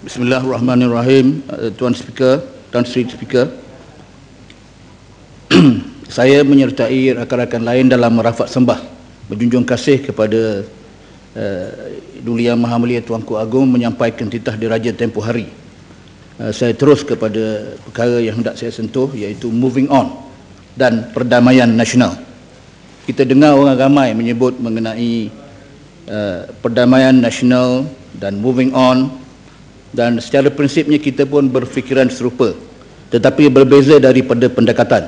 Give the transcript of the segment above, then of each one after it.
Bismillahirrahmanirrahim. Tuan Speaker, Tuan Sri Speaker, saya menyertai rakan-rakan lain dalam merafak sembah berjunjung kasih kepada Duli Yang Maha Mulia Tuanku Agong menyampaikan titah diraja tempoh hari. Saya terus kepada perkara yang hendak saya sentuh, iaitu moving on dan perdamaian nasional. Kita dengar orang ramai menyebut mengenai perdamaian nasional dan moving on, dan secara prinsipnya kita pun berfikiran serupa, tetapi berbeza daripada pendekatan.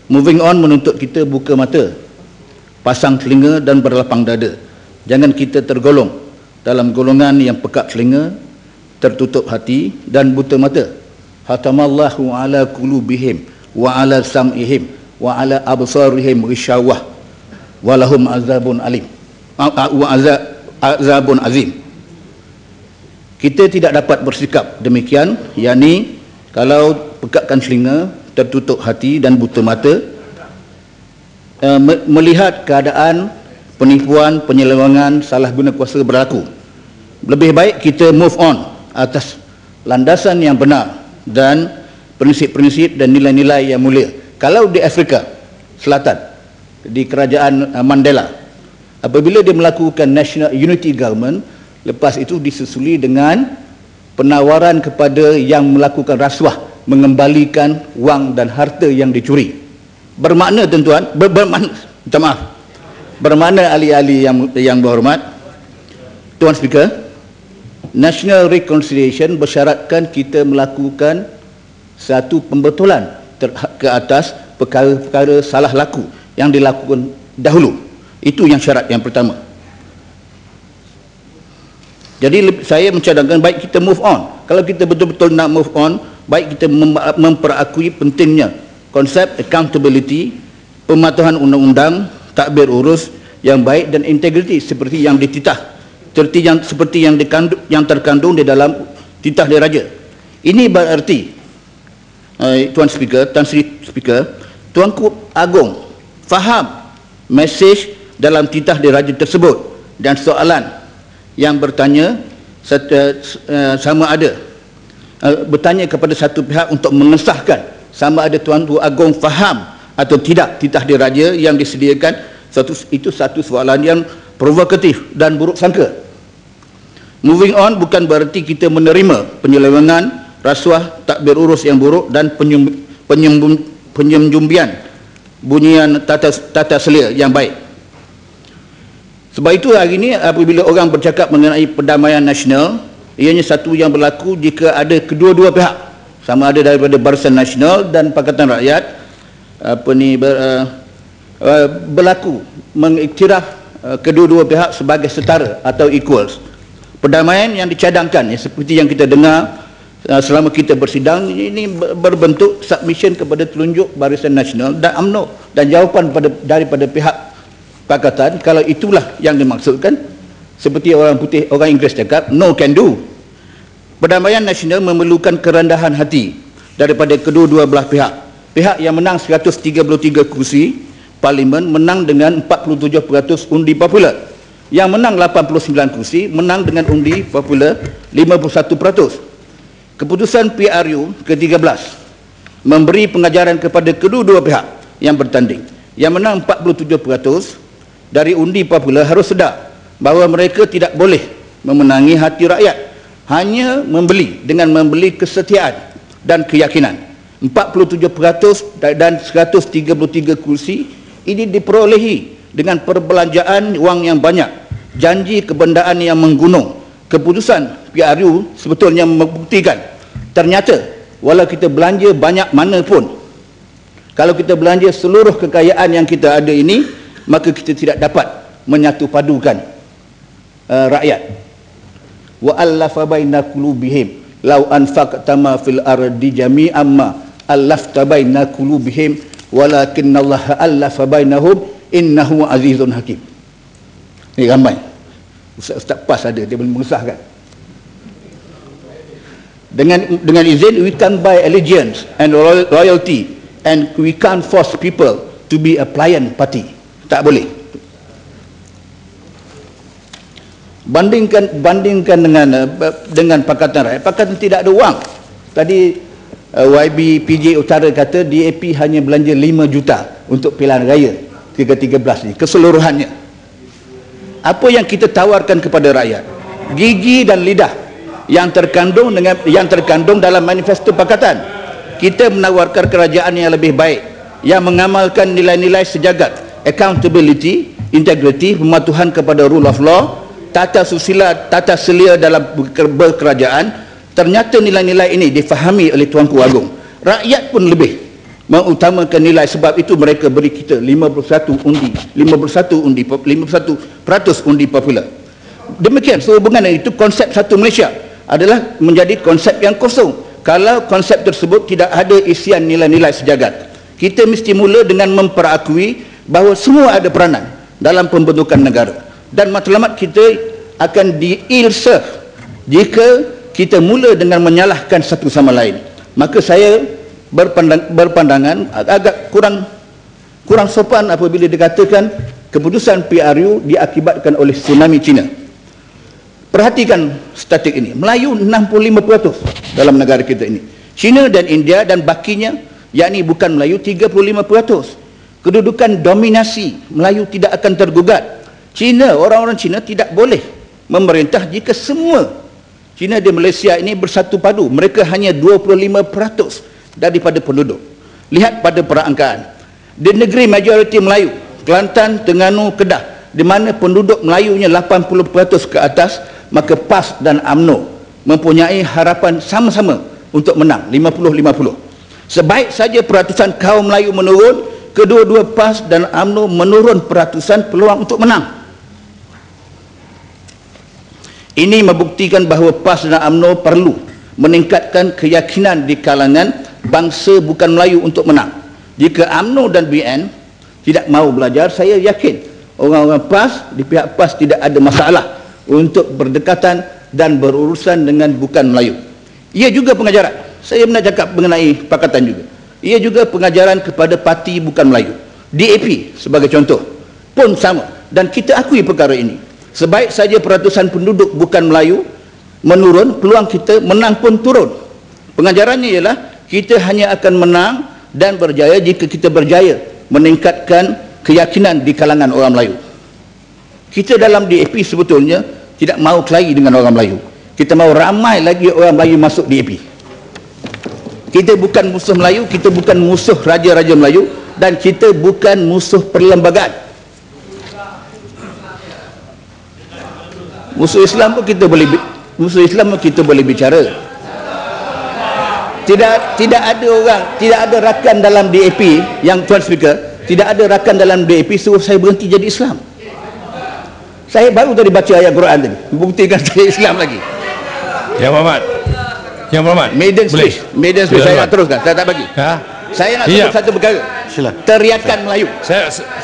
Moving on menuntut kita buka mata, pasang telinga dan berlapang dada. Jangan kita tergolong dalam golongan yang pekak telinga, tertutup hati dan buta mata. Hatamallahu ala qulubihim wa ala sam'ihim wa ala absarihim ghisyawah wa lahum azabun alim wa azabun azim. Kita tidak dapat bersikap demikian, yakni kalau pekakkan telinga, tertutup hati dan buta mata, melihat keadaan penipuan, penyelewengan, salah guna kuasa berlaku. Lebih baik kita move on atas landasan yang benar dan prinsip-prinsip dan nilai-nilai yang mulia. Kalau di Afrika Selatan, di kerajaan Mandela, apabila dia melakukan National Unity Government, lepas itu disusuli dengan penawaran kepada yang melakukan rasuah mengembalikan wang dan harta yang dicuri. Bermakna tuan-tuan, bermakna ahli-ahli yang berhormat, Tuan Speaker, National Reconciliation bersyaratkan kita melakukan satu pembetulan ke atas perkara-perkara salah laku yang dilakukan dahulu. Itu yang syarat yang pertama. Jadi saya mencadangkan baik kita move on. Kalau kita betul-betul nak move on, baik kita memperakui pentingnya konsep accountability, pematuhan undang-undang, takbir urus yang baik dan integriti seperti yang dititah, seperti yang terkandung di dalam titah diraja. Ini berarti Tuan Speaker, Tan Sri Speaker, Tuanku Agong faham mesej dalam titah diraja tersebut, dan soalan yang bertanya sama ada bertanya kepada satu pihak untuk mengesahkan sama ada Tuanku Agong faham atau tidak titah diraja yang disediakan. Itu satu soalan yang provokatif dan buruk sangka. Moving on bukan berarti kita menerima penyelewengan, rasuah, takbir urus yang buruk dan penyembunyian bunyian tata selia yang baik. Sebab itu hari ini apabila orang bercakap mengenai perdamaian nasional, ianya satu yang berlaku jika ada kedua-dua pihak, sama ada daripada Barisan Nasional dan Pakatan Rakyat, berlaku mengiktiraf kedua-dua pihak sebagai setara atau equals. Perdamaian yang dicadangkan, seperti yang kita dengar selama kita bersidang, ini berbentuk submission kepada telunjuk Barisan Nasional dan UMNO, dan jawapan daripada pihak Pakatan, kalau itulah yang dimaksudkan, seperti orang putih, orang Inggeris cakap, no can do. Perdamaian nasional memerlukan kerendahan hati daripada kedua-dua belah pihak. Pihak yang menang 133 kursi parlimen menang dengan 47% undi popular. Yang menang 89 kursi menang dengan undi popular 51%. Keputusan PRU ke-13 memberi pengajaran kepada kedua-dua pihak yang bertanding. Yang menang 47% dari undi popular harus sedar bahawa mereka tidak boleh memenangi hati rakyat, hanya dengan membeli kesetiaan dan keyakinan. 47% dan 133 kursi ini diperolehi dengan perbelanjaan wang yang banyak, janji kebendaan yang menggunung. Keputusan PRU sebetulnya membuktikan ternyata walau kita belanja banyak mana pun, kalau kita belanja seluruh kekayaan yang kita ada ini, maka kita tidak dapat menyatu padukan rakyat. Wa allafa baina qulubihim law anfaqta ma fil ardi jami'an ma allafta baina qulubihim walakinallaha allafa bainahum innahu azizun hakim. Ini ramai Ustaz PAS ada, dia boleh mengesahkan. Dengan izin, we can't buy allegiance and loyalty, and we can't force people to be a pliant party. Tak boleh. Bandingkan dengan Pakatan Rakyat. Pakatan tidak ada wang. Tadi YB PJ Utara kata DAP hanya belanja 5 juta untuk pilihan raya 2013 ni keseluruhannya. Apa yang kita tawarkan kepada rakyat? Gigi dan lidah yang terkandung dalam manifesto Pakatan. Kita menawarkan kerajaan yang lebih baik, yang mengamalkan nilai-nilai sejagat, accountability, integrity, pematuhan kepada rule of law, tata selia dalam berkerajaan. Ternyata nilai-nilai ini difahami oleh Tuanku Agong. Rakyat pun lebih mengutamakan nilai, sebab itu mereka beri kita 51% undi popular. Demikian sehubungan dengan itu, konsep satu Malaysia adalah menjadi konsep yang kosong kalau konsep tersebut tidak ada isian nilai-nilai sejagat. Kita mesti mula dengan memperakui bahawa semua ada peranan dalam pembentukan negara, dan matlamat kita akan di-ill-serve jika kita mula dengan menyalahkan satu sama lain. Maka saya berpandangan agak kurang sopan apabila dikatakan keputusan PRU diakibatkan oleh tsunami Cina. Perhatikan statik ini. Melayu 65% dalam negara kita ini. China dan India dan bakinya, yakni bukan Melayu, 35%. Kedudukan dominasi Melayu tidak akan tergugat. China, orang-orang China tidak boleh memerintah jika semua China di Malaysia ini bersatu padu. Mereka hanya 25% daripada penduduk. Lihat pada perangkaan. Di negeri majoriti Melayu, Kelantan, Terengganu, Kedah, di mana penduduk Melayunya 80% ke atas, maka PAS dan UMNO mempunyai harapan sama-sama untuk menang 50-50. Sebaik saja peratusan kaum Melayu menurun, kedua-dua PAS dan UMNO menurun peratusan peluang untuk menang. Ini membuktikan bahawa PAS dan UMNO perlu meningkatkan keyakinan di kalangan bangsa bukan Melayu untuk menang. Jika UMNO dan BN tidak mahu belajar, saya yakin orang-orang PAS, di pihak PAS tidak ada masalah untuk berdekatan dan berurusan dengan bukan Melayu. Ia juga pengajaran. Saya pernah cakap mengenai Pakatan juga. Ia juga pengajaran kepada parti bukan Melayu. DAP sebagai contoh pun sama, dan kita akui perkara ini. Sebaik saja peratusan penduduk bukan Melayu menurun, peluang kita menang pun turun. Pengajarannya ialah kita hanya akan menang dan berjaya jika kita berjaya meningkatkan keyakinan di kalangan orang Melayu. Kita dalam DAP sebetulnya tidak mahu kelahi dengan orang Melayu. Kita mahu ramai lagi orang Melayu masuk DAP. Kita bukan musuh Melayu, kita bukan musuh raja-raja Melayu, dan kita bukan musuh perlembagaan. Musuh Islam pun kita boleh bicara. Tidak ada rakan dalam DAP yang Tuan Speaker, tidak ada rakan dalam DAP suruh saya berhenti jadi Islam. Saya baru tadi baca ayat Quran tadi, buktikan saya Islam lagi. Yang Muhammad. Maiden speech saya nak teruskan, saya tak bagi. Saya nak sebut satu perkara. Teriakan Melayu.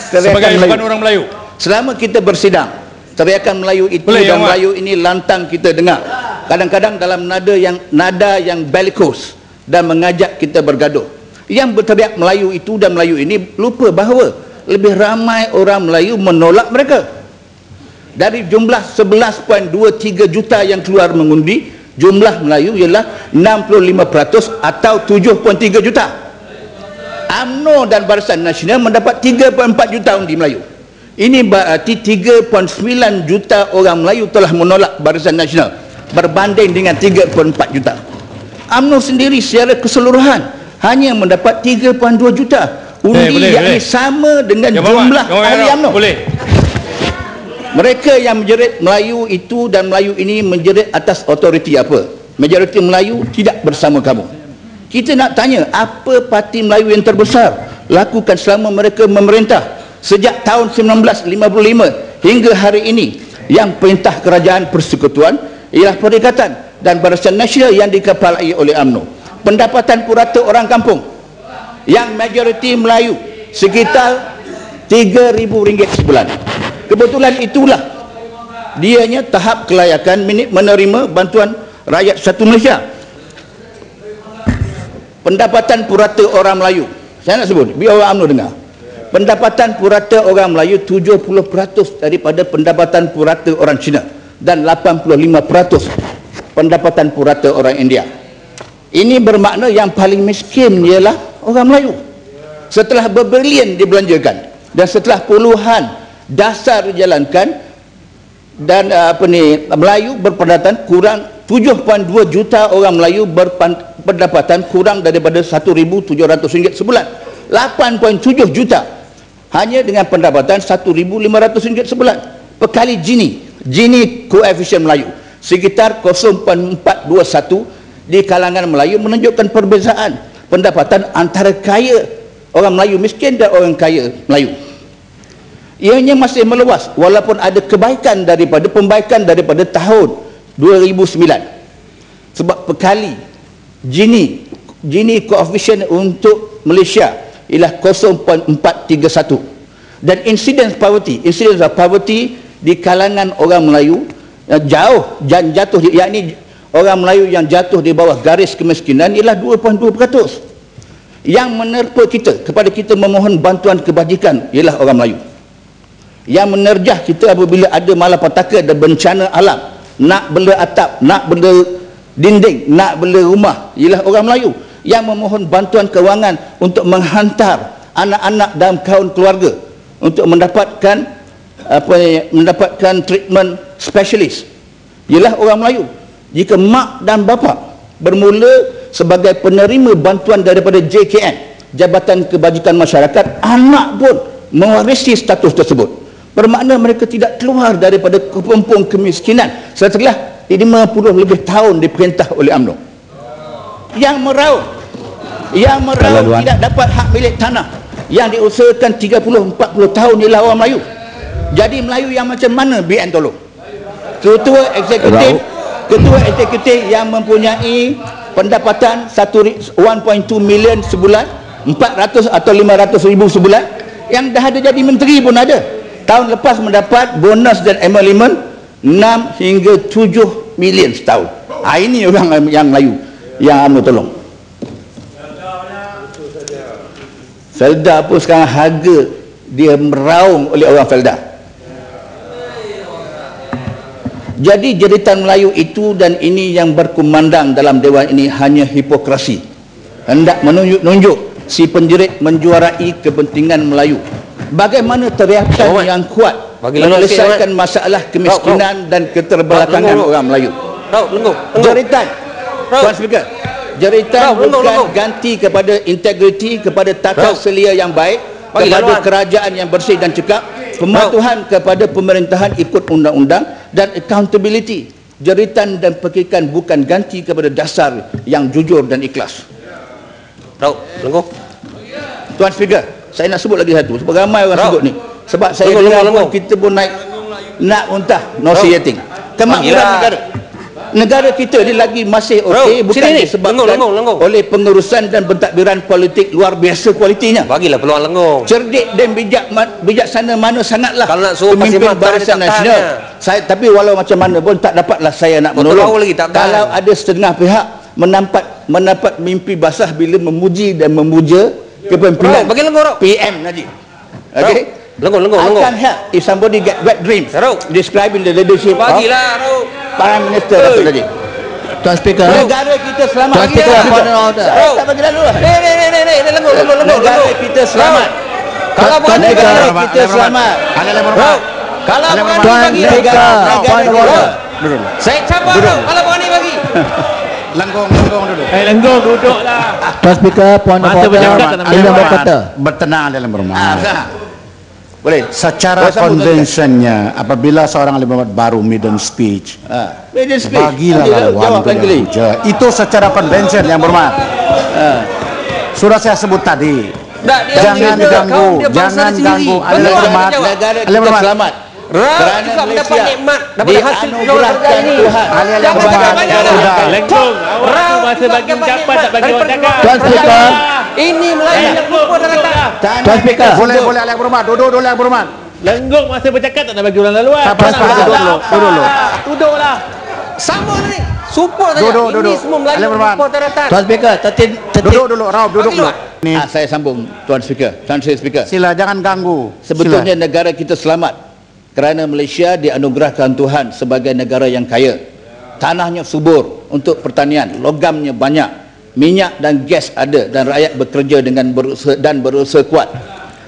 Sebagai bukan orang Melayu. Selama kita bersidang, teriakan Melayu itu dan Melayu ini lantang kita dengar. Kadang-kadang dalam nada yang bellicose dan mengajak kita bergaduh. Yang berteriak Melayu itu dan Melayu ini lupa bahawa lebih ramai orang Melayu menolak mereka. Dari jumlah 11.23 juta yang keluar mengundi, jumlah Melayu ialah 65% atau 7.3 juta. UMNO dan Barisan Nasional mendapat 3.4 juta undi Melayu. Ini berarti 3.9 juta orang Melayu telah menolak Barisan Nasional berbanding dengan 3.4 juta. UMNO sendiri secara keseluruhan hanya mendapat 3.2 juta undi, yakni sama dengan jumlah ahli UMNO. Mereka yang menjerit Melayu itu dan Melayu ini menjerit atas autoriti apa? Majoriti Melayu tidak bersama kamu. Kita nak tanya, apa parti Melayu yang terbesar lakukan selama mereka memerintah sejak tahun 1955 hingga hari ini? Yang perintah kerajaan persekutuan ialah Perikatan dan Barisan Nasional yang dikepalai oleh UMNO. Pendapatan purata orang kampung yang majoriti Melayu sekitar RM3,000 sebulan. Kebetulan itulah dianya tahap kelayakan menerima bantuan rakyat satu Malaysia. Pendapatan purata orang Melayu, saya nak sebut, biar orang UMNO dengar. Pendapatan purata orang Melayu 70% daripada pendapatan purata orang Cina. dan 85% pendapatan purata orang India. Ini bermakna yang paling miskin ialah orang Melayu. Setelah berbilion dibelanjakan dan setelah puluhan dasar dijalankan dan Melayu berpendapatan kurang 7.2 juta orang Melayu berpendapatan kurang daripada RM1,700 sebulan. 8.7 juta hanya dengan pendapatan RM1,500 sebulan. Perkali Gini koefisien Melayu sekitar 0.421 di kalangan Melayu menunjukkan perbezaan pendapatan antara kaya orang Melayu miskin dan orang kaya Melayu. Ianya masih meluas walaupun ada pembaikan daripada tahun 2009. Sebab perkali Gini koefisien untuk Malaysia ialah 0.431 dan incidence of poverty di kalangan orang Melayu jauh dan jatuh, yakni orang Melayu yang jatuh di bawah garis kemiskinan ialah 2.2%. Yang menerpa kepada kita memohon bantuan kebajikan ialah orang Melayu. Yang menerjah kita apabila ada malapetaka dan bencana alam, nak bela atap, nak bela dinding, nak bela rumah, ialah orang Melayu. Yang memohon bantuan kewangan untuk menghantar anak-anak dalam kaum keluarga untuk mendapatkan treatment spesialis ialah orang Melayu. Jika mak dan bapa bermula sebagai penerima bantuan daripada JKM, Jabatan Kebajikan Masyarakat, anak pun mewarisi status tersebut. Bermakna mereka tidak keluar daripada kepompong kemiskinan setelah 50 lebih tahun diperintah oleh UMNO. Yang meraup tidak dapat hak milik tanah yang diusahakan 30-40 tahun ialah orang Melayu. Jadi Melayu yang macam mana BN tolong? Ketua eksekutif yang mempunyai pendapatan 1.2 million sebulan, 400 atau 500 ribu sebulan, yang dah ada jadi menteri pun ada. Tahun lepas mendapat bonus dan emolument 6 hingga 7 million setahun. Ini orang yang Melayu yang UMNO tolong. Felda pun sekarang harga dia meraung oleh orang Felda. Jadi jeritan Melayu itu dan ini yang berkumandang dalam dewan ini hanya hipokrasi. Hendak menunjuk si penjerit menjuarai kepentingan Melayu. Bagaimana teriakan yang kuat menyelesaikan masalah kemiskinan dan keterbelakangan orang Melayu. Jeritan, Tuan Speaker, jeritan bukan ganti kepada integriti, kepada tata selia yang baik, kepada kerajaan yang bersih dan cekap, pematuhan kepada pemerintahan ikut undang-undang dan accountability. Jeritan dan pekikan bukan ganti kepada dasar yang jujur dan ikhlas. Tuan Speaker, saya nak sebut lagi satu sebab ramai orang sebut ni. Sebab saya dengar pun kita pun nak untah nauseating. Kemakmuran negara kita ni lagi masih okey bukan disebabkan oleh pengurusan dan pentadbiran politik luar biasa kualitinya. Bagilah peluang Lenggong. Cerdik dan bijaksana mana sangatlah pemimpin Barisan Nasional. Tapi walau macam mana pun tak dapatlah saya nak menolong. Kalau ada setengah pihak mendapat mimpi basah bila memuji dan memuja kepimpinan PM Najib. Okey. Lenggong. I can't help if somebody get wet dreams describing the leadership Bagilah Prime Minister tadi. Tuan Speaker, negara kita selamat. Tuan Speaker, Saya tak bagi lalu. Lenggong. Negara kita selamat. Kalau bukan negara kita selamat. Kalau bukan bagi negara. saya cabar kalau bukan bagi. Lenggong dulu. Lenggong duduklah. Tuan Speaker, Puan Anda berkata. Bertenang dalam bermain. Boleh. Secara konvensinya apabila seorang ahli berhormat baru maiden speech, bagilah laluan itu. Itu secara konvensi yang berhormat. Sudah saya sebut tadi. Jangan ganggu ahli berhormat. Negara kita selamat. Kerana dapat nikmat, dapat hasil dianugerahkan Tuhan. Ahli yang berhormat sudah. Lenggong, awak masa bagi ucapan tak bagi orang cakap. Tuan Speaker, ini Melayu yang lupa daratan. Tuan Speaker, Boleh ahli yang berhormat. Duduk dulu yang berhormat. Lenggong masa bercakap tak nak bagi orang laluan. Duduklah. Sama ni. Support saja. Duduk. Ini semua Melayu yang lupa daratan. Tuan Speaker, Duduk dulu, Raub, duduk dulu. saya sambung Tuan Speaker. Sila jangan ganggu. Sebetulnya negara kita selamat kerana Malaysia dianugerahkan Tuhan sebagai negara yang kaya. Tanahnya subur untuk pertanian, logamnya banyak, minyak dan gas ada, dan rakyat bekerja dengan berusaha kuat.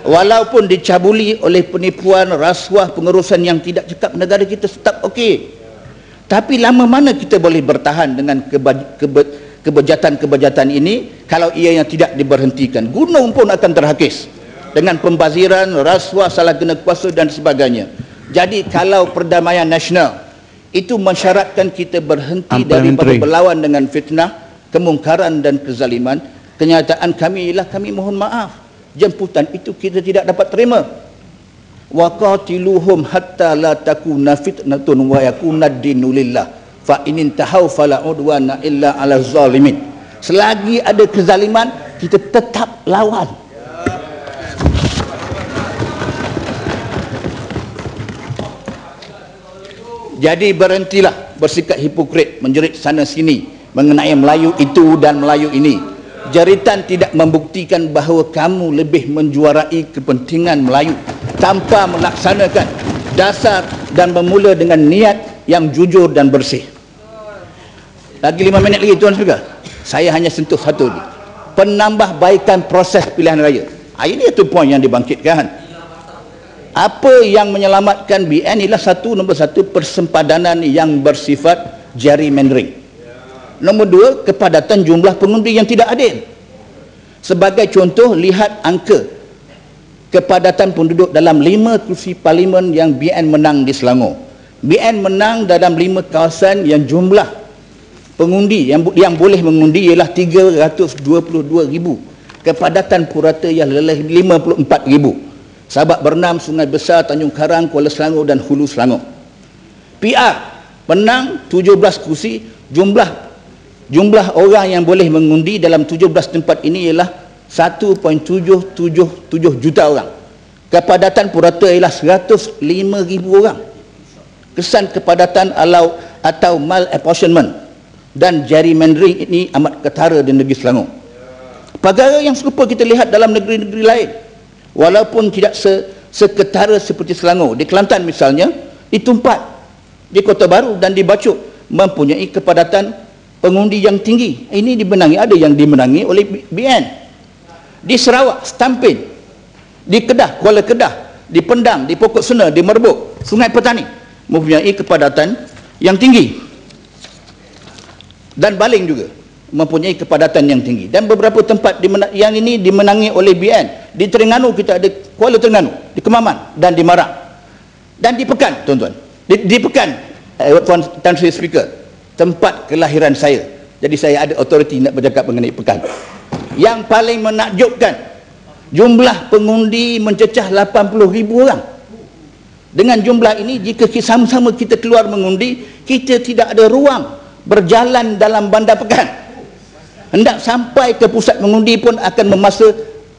Walaupun dicabuli oleh penipuan, rasuah, pengurusan yang tidak cekap, negara kita tetap okey. Tapi lama mana kita boleh bertahan dengan kebejatan-kebejatan ini kalau ianya tidak diberhentikan? Gunung pun akan terhakis dengan pembaziran, rasuah, salah guna kuasa dan sebagainya. Jadi kalau perdamaian nasional itu mensyaratkan kita berhenti daripada berlawan dengan fitnah, kemungkaran dan kezaliman, kenyataan kami ialah kami mohon maaf, jemputan itu kita tidak dapat terima. Waqatiluhum hatta la takuna fitnatun wa yakuna ad-dinu lillah fa in intahau fala udwana illa 'ala zalimin. Selagi ada kezaliman, kita tetap lawan. Jadi berhentilah bersikap hipokrit, menjerit sana sini mengenai Melayu itu dan Melayu ini. Jeritan tidak membuktikan bahawa kamu lebih menjuarai kepentingan Melayu tanpa melaksanakan dasar dan bermula dengan niat yang jujur dan bersih. Lagi 5 minit lagi Tuan Speaker. Saya hanya sentuh satu ni. Penambahbaikan proses pilihan raya. Ini itu poin yang dibangkitkan. Apa yang menyelamatkan BN ialah nombor satu persempadanan yang bersifat gerrymandering. Nombor dua, kepadatan jumlah pengundi yang tidak adil. Sebagai contoh, lihat angka kepadatan penduduk dalam 5 kursi parlimen yang BN menang di Selangor. BN menang dalam 5 kawasan yang jumlah pengundi yang boleh mengundi ialah 322,000. Kepadatan purata ialah 54,000. Sabak Bernam, Sungai Besar, Tanjung Karang, Kuala Selangor dan Hulu Selangor. PR menang 17 kursi, jumlah orang yang boleh mengundi dalam 17 tempat ini ialah 1.777 juta orang. Kepadatan purata ialah 105,000 orang. Kesan kepadatan atau malapportionment dan gerrymandering ini amat ketara di negeri Selangor. Perkara yang serupa kita lihat dalam negeri-negeri lain. Walaupun tidak seketara seperti Selangor. Di Kelantan misalnya, di Tumpat, di Kota Baru dan di Bachok mempunyai kepadatan pengundi yang tinggi. Ini dimenangi, ada yang dimenangi oleh BN. Di Sarawak, Stampin, di Kedah, Kuala Kedah, di Pendang, di Pokok Sena, di Merbuk, Sungai Petani mempunyai kepadatan yang tinggi. Dan Baling juga mempunyai kepadatan yang tinggi. Dan beberapa tempat yang ini dimenangi oleh BN. Di Terengganu kita ada Kuala Terengganu, di Kemaman dan di Marang. Dan di Pekan, tuan-tuan. Di Pekan, Tuan Sri Speaker, tempat kelahiran saya. Jadi saya ada autoriti nak bercakap mengenai Pekan. Yang paling menakjubkan, jumlah pengundi mencecah 80,000 orang. Dengan jumlah ini, jika sama-sama kita keluar mengundi, kita tidak ada ruang berjalan dalam bandar Pekan. Hendak sampai ke pusat mengundi pun akan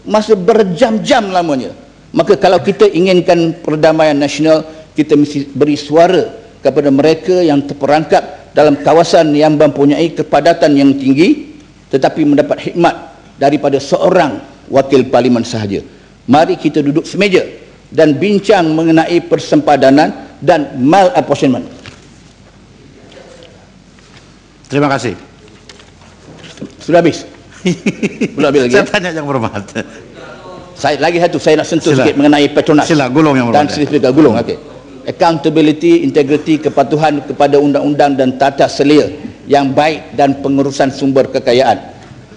masa berjam-jam lamanya. Maka kalau kita inginkan perdamaian nasional, kita mesti beri suara kepada mereka yang terperangkap dalam kawasan yang mempunyai kepadatan yang tinggi tetapi mendapat khidmat daripada seorang wakil parlimen sahaja. Mari kita duduk semeja dan bincang mengenai persempadanan dan malapportionment. Terima kasih. Sudah habis? Belum habis lagi. Saya tanya yang berhormat. Saya nak sentuh sikit mengenai Petronas. Sila, gulung yang berhormat. Dan Sertifikat gulung, okey. Accountability, integriti, kepatuhan kepada undang-undang dan tata selia yang baik dan pengurusan sumber kekayaan.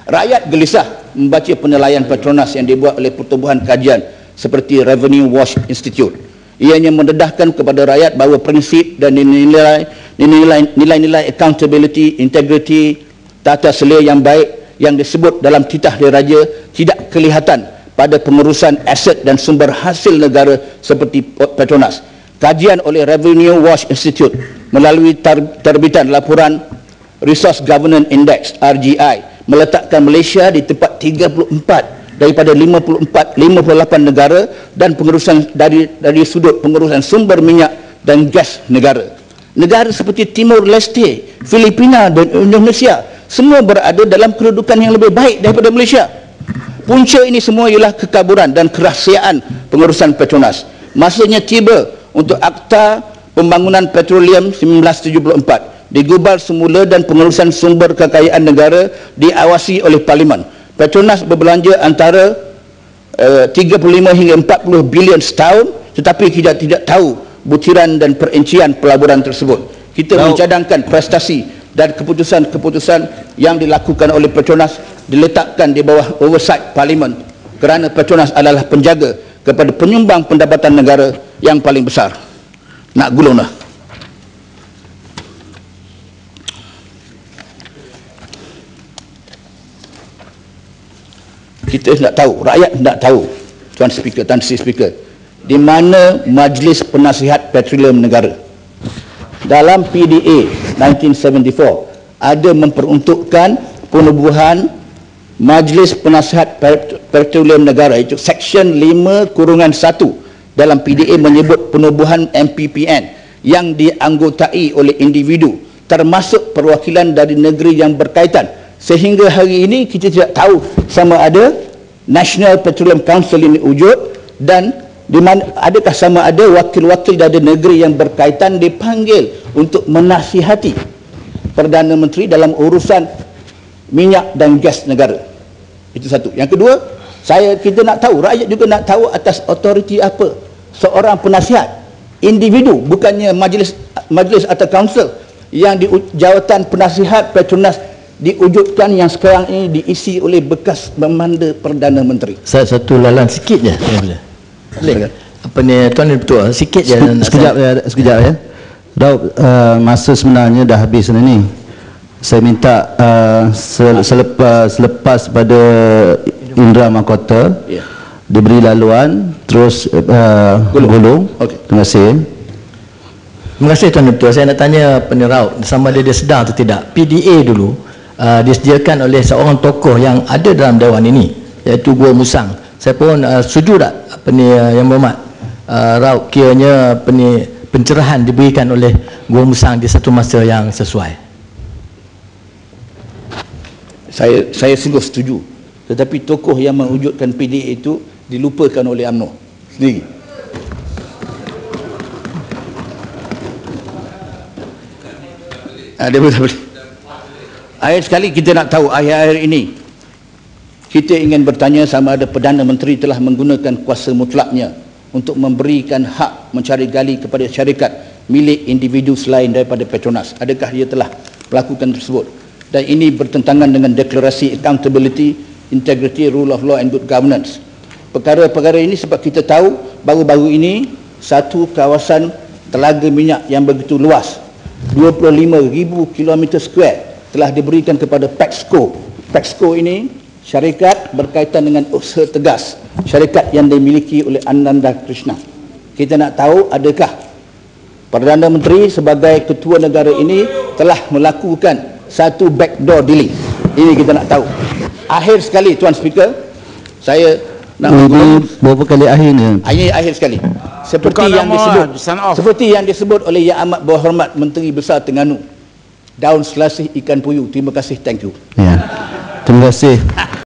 Rakyat gelisah membaca penilaian Petronas yang dibuat oleh Pertubuhan Kajian seperti Revenue Watch Institute. Ianya mendedahkan kepada rakyat bahawa prinsip dan nilai-nilai accountability, integriti, tata selia yang baik yang disebut dalam titah diraja tidak kelihatan pada pengurusan aset dan sumber hasil negara seperti Petronas. Kajian oleh Revenue Watch Institute melalui terbitan laporan Resource Governance Index RGI meletakkan Malaysia di tempat 34 daripada 58 negara dan pengurusan dari sudut pengurusan sumber minyak dan gas negara. Negara seperti Timur Leste, Filipina dan Indonesia semua berada dalam kedudukan yang lebih baik daripada Malaysia. Punca ini semua ialah kekaburan dan kerahsiaan pengurusan Petronas. Masanya tiba untuk Akta Pembangunan Petroleum 1974 digubal semula dan pengurusan sumber kekayaan negara diawasi oleh Parlimen. Petronas berbelanja antara 35 hingga 40 bilion setahun, tetapi kita tidak tahu butiran dan perincian pelaburan tersebut. Kita mencadangkan prestasi dan keputusan-keputusan yang dilakukan oleh Petronas diletakkan di bawah oversight Parlimen, kerana Petronas adalah penjaga kepada penyumbang pendapatan negara yang paling besar. Nak gulung dah. Kita nak tahu, rakyat nak tahu, Tuan Speaker, Tan Sri Speaker, di mana Majlis Penasihat Petroleum Negara. Dalam PDA 1974 ada memperuntukkan penubuhan Majlis Penasihat Petroleum Negara, itu Seksyen 5(1) dalam PDA menyebut penubuhan MPPN yang dianggotai oleh individu termasuk perwakilan dari negeri yang berkaitan. Sehingga hari ini kita tidak tahu sama ada National Petroleum Council ini wujud, dan di mana adakah sama ada wakil-wakil dari negeri yang berkaitan dipanggil untuk menasihati Perdana Menteri dalam urusan minyak dan gas negara. Itu satu. Yang kedua, kita nak tahu, rakyat juga nak tahu atas autoriti apa seorang penasihat individu, bukannya majlis atau council yang di jawatan penasihat Petronas diwujudkan yang sekarang ini diisi oleh bekas memanda Perdana Menteri. Saya satu lalan sikit je. Boleh. Apa ni tuan ni betul sikit je. Sekejap ya. Daud, masa sebenarnya dah habis ni. Saya minta selepas pada Indra Mahkota diberi laluan terus gulung. Okay. Terima kasih. Terima kasih Tuan Ketua. Saya nak tanya penerau sama ada dia sedang atau tidak. PDA dulu disediakan oleh seorang tokoh yang ada dalam dewan ini, iaitu Gua Musang. Saya pun setuju tak Yang Berhormat Raut kiranya pencerahan diberikan oleh Gua Musang di satu masa yang sesuai. Saya sungguh setuju, tetapi tokoh yang mewujudkan PDA itu dilupakan oleh UMNO sendiri. Dia boleh. Akhir sekali kita nak tahu, akhir-akhir ini kita ingin bertanya sama ada Perdana Menteri telah menggunakan kuasa mutlaknya untuk memberikan hak mencari gali kepada syarikat milik individu selain daripada Petronas. Adakah dia telah melakukan tersebut? Dan ini bertentangan dengan deklarasi accountability, integrity, rule of law and good governance. Perkara-perkara ini sebab kita tahu baru-baru ini satu kawasan telaga minyak yang begitu luas, 25,000 km2 telah diberikan kepada Pexco. Pexco ini syarikat berkaitan dengan usaha tegas, syarikat yang dimiliki oleh Ananda Krishna. Kita nak tahu adakah Perdana Menteri sebagai ketua negara ini telah melakukan satu backdoor dealing. Ini kita nak tahu. Akhir sekali Tuan Speaker, saya nak berapa kali akhirnya? Ini akhir sekali. Seperti yang disebut oleh Yang Amat Berhormat Menteri Besar Terengganu, daun selasih ikan puyuh. Terima kasih, thank you. Ya. Terima kasih.